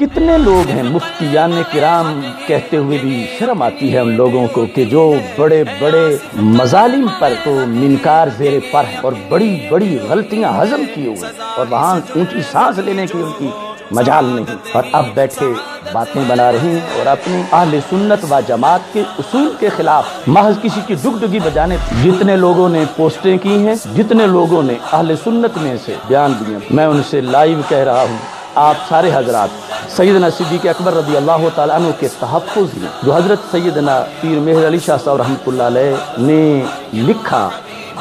کتنے لوگ ہیں مفتیان کرام کہتے ہوئے بھی شرم آتی ہے ان لوگوں کو کہ جو بڑے بڑے مظالم پر تو منکار زیر پر ہیں اور بڑی بڑی غلطیاں ہضم کی ہوئی اور وہاں اونچی سانس لینے کی ان کی مجال نہیں، اور اب بیٹھے باتیں بنا رہی ہیں اور اپنی اہل سنت و جماعت کے اصول کے خلاف محض کسی کی ڈگڈگی بجانے۔ جتنے لوگوں نے پوسٹیں کی ہیں، جتنے لوگوں نے اہل سنت میں سے بیان دیے، میں ان سے لائیو کہہ رہا ہوں، آپ سارے حضرات سیدنا صدیق اکبر رضی اللہ تعالیٰ عنہ کے تحفظ میں جو حضرت سیدنا پیر مہر علی شاہ صاحب رحمۃ اللہ علیہ نے لکھا،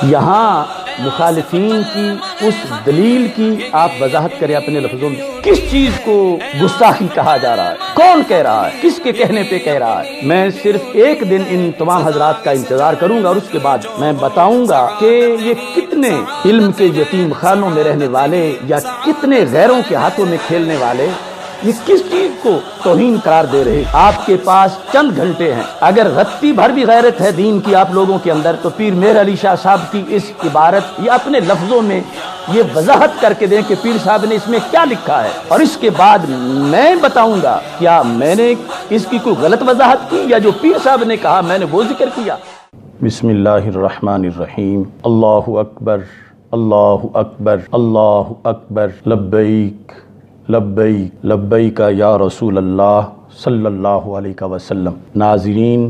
یہاں مخالفین کی اس دلیل کی آپ وضاحت کریں اپنے لفظوں میں۔ کس چیز کو گستاخی کہا جا رہا ہے، کون کہہ رہا ہے، کس کے کہنے پہ کہہ رہا ہے؟ میں صرف ایک دن ان تمام حضرات کا انتظار کروں گا اور اس کے بعد میں بتاؤں گا کہ یہ کتنے علم کے یتیم خانوں میں رہنے والے یا کتنے غیروں کے ہاتھوں میں کھیلنے والے یہ کس چیز کو توہین قرار دے رہے۔ آپ کے پاس چند گھنٹے ہیں، اگر رتی بھر بھی غیرت ہے دین کی آپ لوگوں کے اندر تو پیر مہر علی شاہ صاحب کی اس عبارت یا اپنے لفظوں میں یہ وضاحت کر کے دیں کہ پیر صاحب نے اس میں کیا لکھا ہے، اور اس کے بعد میں بتاؤں گا کیا میں نے اس کی کوئی غلط وضاحت کی یا جو پیر صاحب نے کہا میں نے وہ ذکر کیا۔ بسم اللہ الرحمن الرحیم، اللہ اکبر اللہ اکبر اللہ اکبر، لبیک لبیک لبیک یا رسول اللہ صلی اللہ علیہ وسلم۔ ناظرین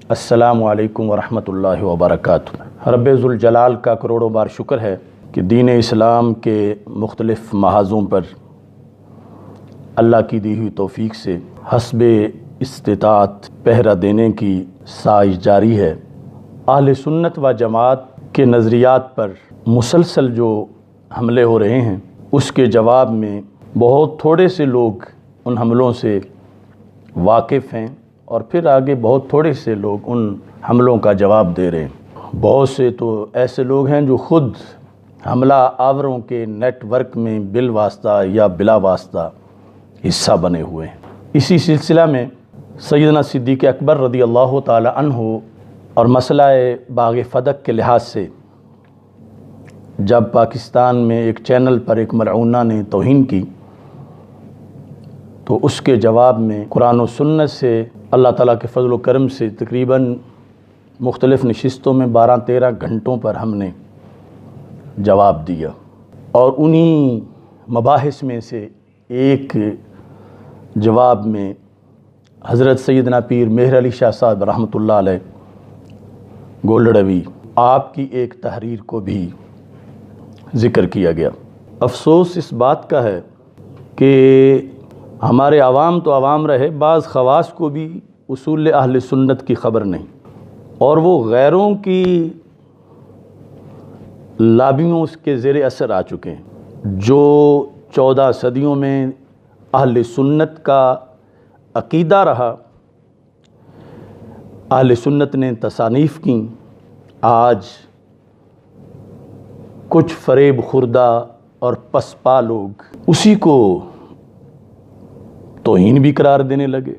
السلام علیکم ورحمۃ اللہ وبرکاتہ۔ رب ذوالجلال کا کروڑوں بار شکر ہے کہ دین اسلام کے مختلف محاذوں پر اللہ کی دی ہوئی توفیق سے حسب استطاعت پہرہ دینے کی سائش جاری ہے۔ اہل سنت و جماعت کے نظریات پر مسلسل جو حملے ہو رہے ہیں اس کے جواب میں بہت تھوڑے سے لوگ ان حملوں سے واقف ہیں اور پھر آگے بہت تھوڑے سے لوگ ان حملوں کا جواب دے رہے ہیں۔ بہت سے تو ایسے لوگ ہیں جو خود حملہ آوروں کے نیٹ ورک میں بالواسطہ یا بلا واسطہ حصہ بنے ہوئے ہیں۔ اسی سلسلہ میں سیدنا صدیق اکبر رضی اللہ تعالی عنہ اور مسئلہ باغ فدق کے لحاظ سے جب پاکستان میں ایک چینل پر ایک ملعونہ نے توہین کی تو اس کے جواب میں قرآن و سنت سے اللہ تعالیٰ کے فضل و کرم سے تقریباً مختلف نشستوں میں 12-13 گھنٹوں پر ہم نے جواب دیا، اور انہی مباحث میں سے ایک جواب میں حضرت سیدنا پیر مہر علی شاہ صاحب رحمۃ اللہ علیہ گولڑوی آپ کی ایک تحریر کو بھی ذکر کیا گیا۔ افسوس اس بات کا ہے کہ ہمارے عوام تو عوام رہے، بعض خواص کو بھی اصول اہل سنت کی خبر نہیں، اور وہ غیروں کی لابیوں کے زیر اثر آ چکے ہیں۔ جو 14 صدیوں میں اہل سنت کا عقیدہ رہا، اہل سنت نے تصانیف کی، آج کچھ فریب خوردہ اور پسپا لوگ اسی کو توہین بھی قرار دینے لگے۔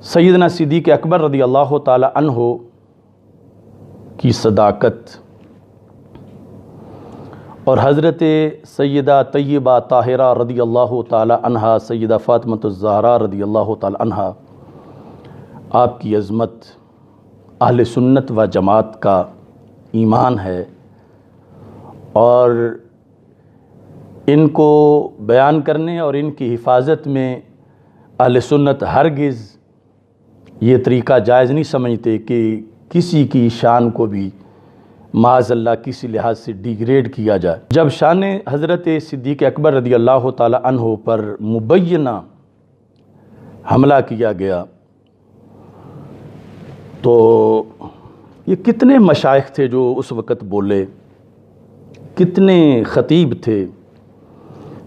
سیدنا صدیق اکبر رضی اللہ تعالی عنہ کی صداقت اور حضرت سیدہ طیبہ طاہرہ رضی اللہ تعالی عنہا، سیدہ فاطمہ الزہرا رضی اللہ تعالی عنہا، آپ کی عظمت اہل سنت و جماعت کا ایمان ہے، اور ان کو بیان کرنے اور ان کی حفاظت میں اہل سنت ہرگز یہ طریقہ جائز نہیں سمجھتے کہ کسی کی شان کو بھی معاذ اللہ کسی لحاظ سے ڈیگریڈ کیا جائے۔ جب شان حضرت صدیق اکبر رضی اللہ تعالی عنہ پر مبینہ حملہ کیا گیا تو یہ کتنے مشائخ تھے جو اس وقت بولے، کتنے خطیب تھے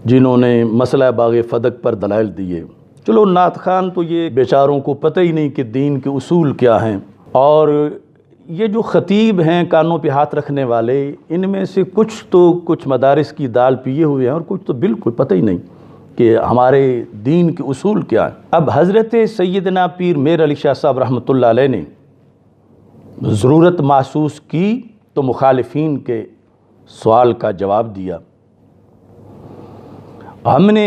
جنہوں نے مسئلہ باغ فدق پر دلائل دیے۔ چلو نعت خوان تو یہ بیچاروں کو پتہ ہی نہیں کہ دین کے اصول کیا ہیں، اور یہ جو خطیب ہیں کانوں پہ ہاتھ رکھنے والے، ان میں سے کچھ مدارس کی دال پیے ہوئے ہیں اور کچھ تو بالکل پتہ ہی نہیں کہ ہمارے دین کے اصول کیا ہیں۔ اب حضرت سیدنا پیر مہر علی شاہ صاحب رحمۃ اللہ علیہ نے ضرورت محسوس کی تو مخالفین کے سوال کا جواب دیا۔ ہم نے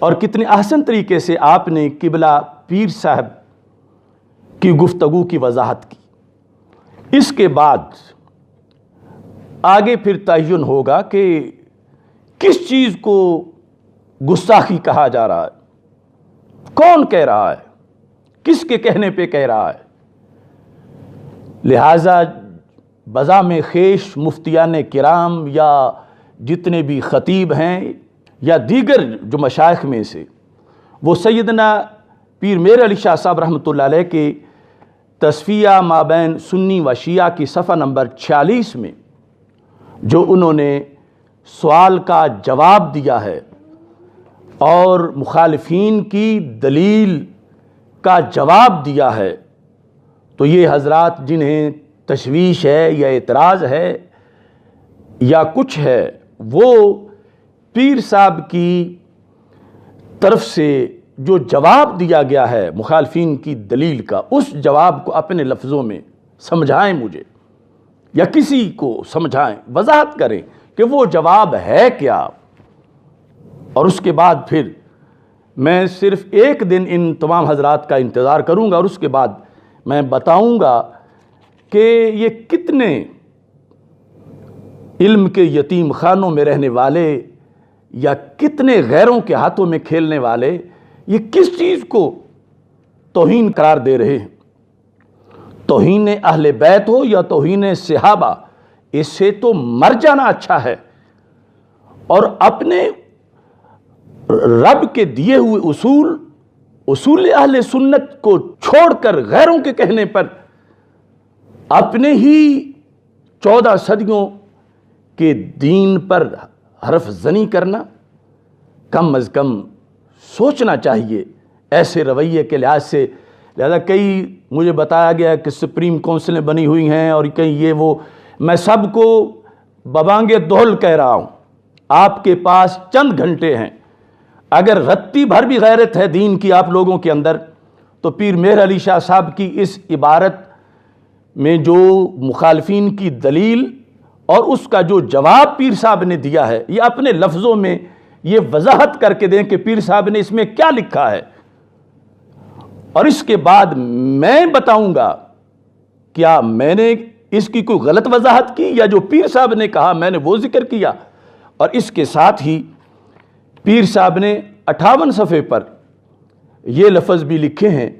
اور کتنے احسن طریقے سے آپ نے قبلہ پیر صاحب کی گفتگو کی وضاحت کی۔ اس کے بعد آگے پھر تعین ہوگا کہ کس چیز کو گستاخی کہا جا رہا ہے، کون کہہ رہا ہے، کس کے کہنے پہ کہہ رہا ہے۔ لہٰذا بزام خیش مفتیان کرام یا جتنے بھی خطیب ہیں یا دیگر جو مشائخ میں سے، وہ سیدنا پیر میر علی شاہ صاحب رحمۃ اللہ علیہ کے تصفیہ مابین سنی و شیعہ کی صفحہ نمبر 46 میں جو انہوں نے سوال کا جواب دیا ہے اور مخالفین کی دلیل کا جواب دیا ہے، تو یہ حضرات جنہیں تشویش ہے یا اعتراض ہے یا کچھ ہے، وہ پیر صاحب کی طرف سے جو جواب دیا گیا ہے مخالفین کی دلیل کا، اس جواب کو اپنے لفظوں میں سمجھائیں مجھے، یا کسی کو سمجھائیں، وضاحت کریں کہ وہ جواب ہے کیا۔ اور اس کے بعد پھر میں صرف ایک دن ان تمام حضرات کا انتظار کروں گا اور اس کے بعد میں بتاؤں گا کہ یہ کتنے علم کے یتیم خانوں میں رہنے والے یا کتنے غیروں کے ہاتھوں میں کھیلنے والے یہ کس چیز کو توہین قرار دے رہے ہیں۔ توہین اہل بیت ہو یا توہین صحابہ، اس سے تو مر جانا اچھا ہے، اور اپنے رب کے دیے ہوئے اصول اہل سنت کو چھوڑ کر غیروں کے کہنے پر اپنے ہی 14 صدیوں کے دین پر حرف زنی کرنا، کم از کم سوچنا چاہیے ایسے رویے کے لحاظ سے۔ لہذا کئی مجھے بتایا گیا کہ سپریم کونسلیں بنی ہوئی ہیں اور کہیں یہ وہ، میں سب کو ببانگ دہل کہہ رہا ہوں، آپ کے پاس چند گھنٹے ہیں، اگر رتی بھر بھی غیرت ہے دین کی آپ لوگوں کے اندر، تو پیر مہر علی شاہ صاحب کی اس عبارت میں جو مخالفین کی دلیل اور اس کا جو جواب پیر صاحب نے دیا ہے، یہ اپنے لفظوں میں یہ وضاحت کر کے دیں کہ پیر صاحب نے اس میں کیا لکھا ہے، اور اس کے بعد میں بتاؤں گا کیا میں نے اس کی کوئی غلط وضاحت کی یا جو پیر صاحب نے کہا میں نے وہ ذکر کیا۔ اور اس کے ساتھ ہی پیر صاحب نے 58 صفحے پر یہ لفظ بھی لکھے ہیں،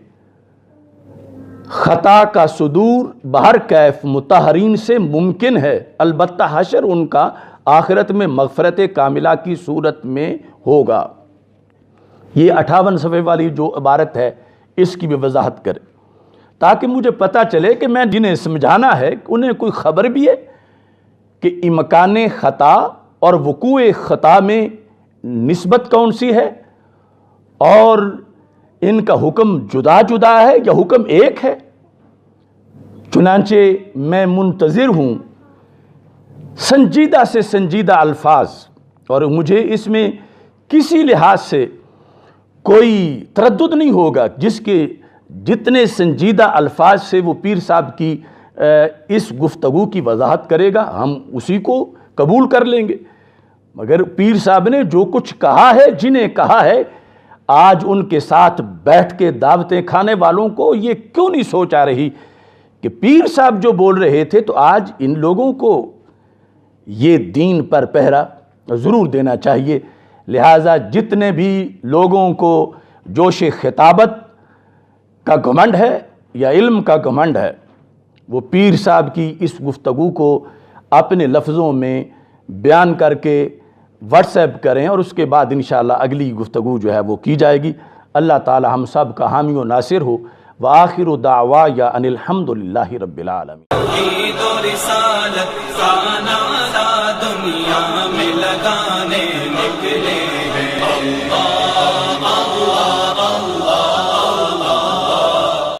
خطا کا صدور بہر کیف مطہرین سے ممکن ہے، البتہ حشر ان کا آخرت میں مغفرت کاملہ کی صورت میں ہوگا۔ یہ 58 صفحے والی جو عبارت ہے اس کی بھی وضاحت کرے تاکہ مجھے پتہ چلے کہ میں جنہیں سمجھانا ہے انہیں کوئی خبر بھی ہے کہ امکان خطا اور وقوع خطا میں نسبت کون سی ہے، اور ان کا حکم جدا جدا ہے یا حکم ایک ہے۔ چنانچہ میں منتظر ہوں سنجیدہ سے سنجیدہ الفاظ، اور مجھے اس میں کسی لحاظ سے کوئی تردد نہیں ہوگا، جس کے جتنے سنجیدہ الفاظ سے وہ پیر صاحب کی اس گفتگو کی وضاحت کرے گا ہم اسی کو قبول کر لیں گے۔ مگر پیر صاحب نے جو کچھ کہا ہے، جنہیں کہا ہے، آج ان کے ساتھ بیٹھ کے دعوتیں کھانے والوں کو یہ کیوں نہیں سوچ آ رہی کہ پیر صاحب جو بول رہے تھے تو آج ان لوگوں کو یہ دین پر پہرا ضرور دینا چاہیے۔ لہٰذا جتنے بھی لوگوں کو جوش خطابت کا گھمنڈ ہے یا علم کا گھمنڈ ہے، وہ پیر صاحب کی اس گفتگو کو اپنے لفظوں میں بیان کر کے واٹس ایپ کریں، اور اس کے بعد انشاءاللہ اگلی گفتگو جو ہے وہ کی جائے گی۔ اللہ تعالی ہم سب کا حامی و ناصر ہو۔ وآخر دعوایا ان الحمدللہ رب العالمین۔ توحید و رسالت کا نعرہ دنیا میں لگانے نکلے ہیں۔